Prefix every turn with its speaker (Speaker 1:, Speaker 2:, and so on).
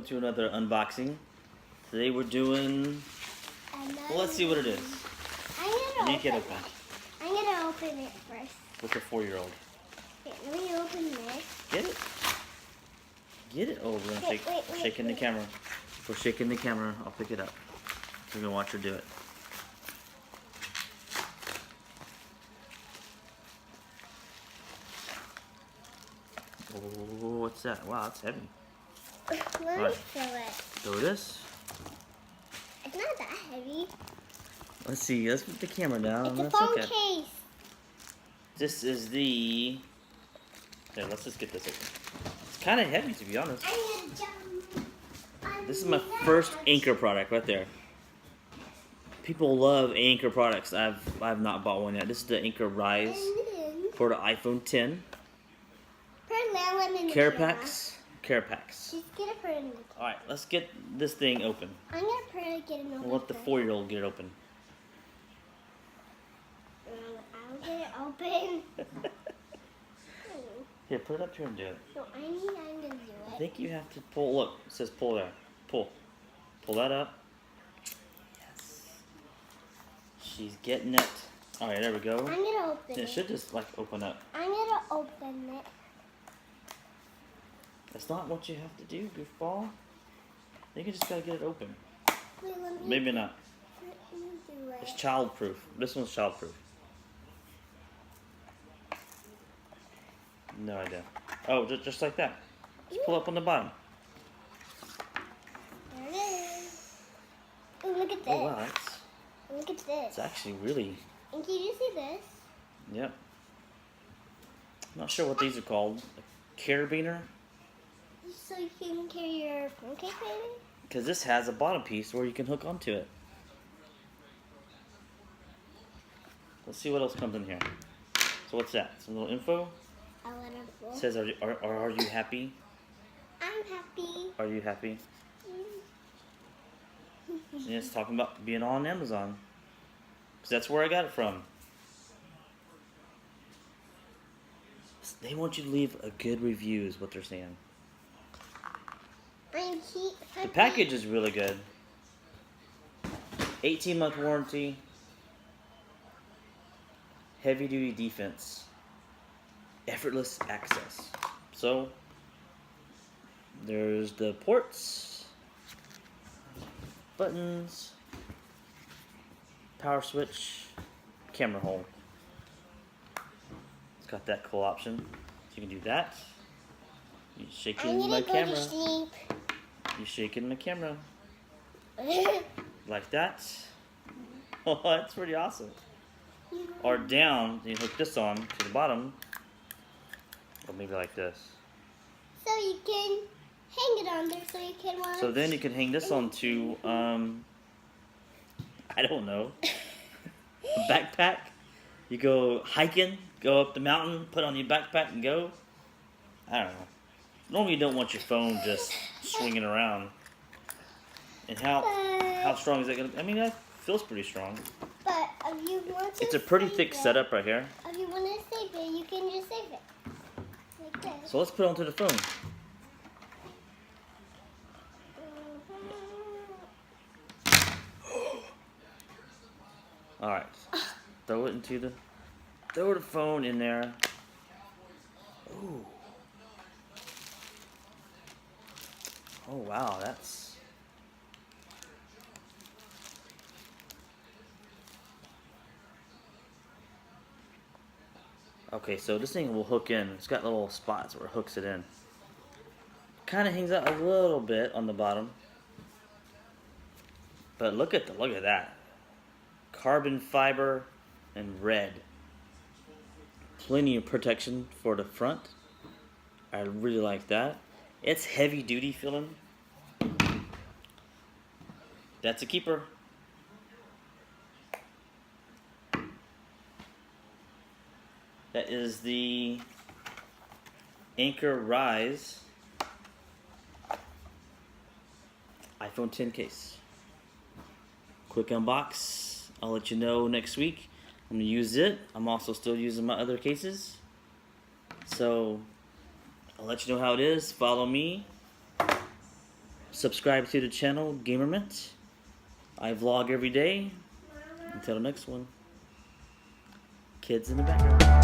Speaker 1: welcome to another unboxing. Today we're doing, well, let's see what it is.
Speaker 2: I'm gonna
Speaker 1: open
Speaker 2: it. I'm gonna open it first.
Speaker 1: With a 4-year-old.
Speaker 2: Okay, let me open this.
Speaker 1: Get it. Get it. Oh, we're gonna shaking the camera. We're shaking the camera. I'll pick it up. We're gonna watch her do it. Oh, what's that? Wow, that's heavy.
Speaker 2: Let me feel it.
Speaker 1: Throw this.
Speaker 2: It's not that heavy.
Speaker 1: Let's see. Let's put the camera down.
Speaker 2: It's a phone case.
Speaker 1: This is the. Here, let's just get this open. It's kind of heavy, to be honest. This is my first Anker product right there. People love Anker products. I've not bought one yet. This is the Anker Rise for the iPhone 10. Karapax.
Speaker 2: Just get it for him.
Speaker 1: Alright, let's get this thing open.
Speaker 2: I'm gonna get it open.
Speaker 1: We'll let the 4-year-old get it open.
Speaker 2: I'll get it open.
Speaker 1: Here, put it up here and do it.
Speaker 2: No, I'm gonna do it.
Speaker 1: I think you have to pull. Look, it says pull there. Pull. Pull that up. Yes. She's getting it. Alright, there we go.
Speaker 2: I'm gonna open it.
Speaker 1: It should just like open up.
Speaker 2: I'm gonna open it.
Speaker 1: That's not what you have to do, goofball. I think you just gotta get it open.
Speaker 2: Wait,
Speaker 1: Maybe not.
Speaker 2: Let me do it.
Speaker 1: It's child-proof. This one's child-proof. No idea. Oh, just like that. Just pull up on the bottom.
Speaker 2: There it is. Ooh, look at this.
Speaker 1: Oh, wow,
Speaker 2: Look at this.
Speaker 1: it's actually really...
Speaker 2: And can you see this?
Speaker 1: Yep. Not sure what these are called. A carabiner?
Speaker 2: So you can carry your phone case, maybe?
Speaker 1: Because this has a bottom piece where you can hook onto it. Let's see what else comes in here. So what's that? Some little info? It says, are you happy?
Speaker 2: I'm happy.
Speaker 1: Are you happy? And it's talking about being on Amazon. Because that's where I got it from. They want you to leave a good review is what they're saying. The package is really good. 18-month warranty. Heavy duty defense. Effortless access. So there's the ports, buttons, power switch, camera hole. It's got that cool option. So you can do that. You shaking my camera. You shaking my camera. Like that. Oh, that's pretty awesome. Or down, you hook this on to the bottom. Or maybe like this.
Speaker 2: So you can hang it on there so you can watch.
Speaker 1: So then you can hang this onto, I don't know, a backpack. You go hiking, go up the mountain, put on your backpack and go. I don't know. Normally you don't want your phone just swinging around. And how strong is that going to be? I mean, that feels pretty strong.
Speaker 2: But if you want to
Speaker 1: It's a pretty thick setup right here.
Speaker 2: If you want to save it, you can just save it. Like this.
Speaker 1: So let's put it onto the phone. Alright. Throw the phone in there. Ooh. Oh wow, that's... Okay, so this thing will hook in. It's got little spots where it hooks it in. Kind of hangs out a little bit on the bottom. But look at that. Carbon fiber and red. Plenty of protection for the front. I really like that. It's heavy duty feeling. That's a keeper. That is the Anker Rise iPhone 10 case. Quick unbox. I'll let you know next week. I'm going to use it. I'm also still using my other cases. So I'll let you know how it is. Follow me. Subscribe to the channel, Gamermint. I vlog every day. Until the next one. Kids in the background.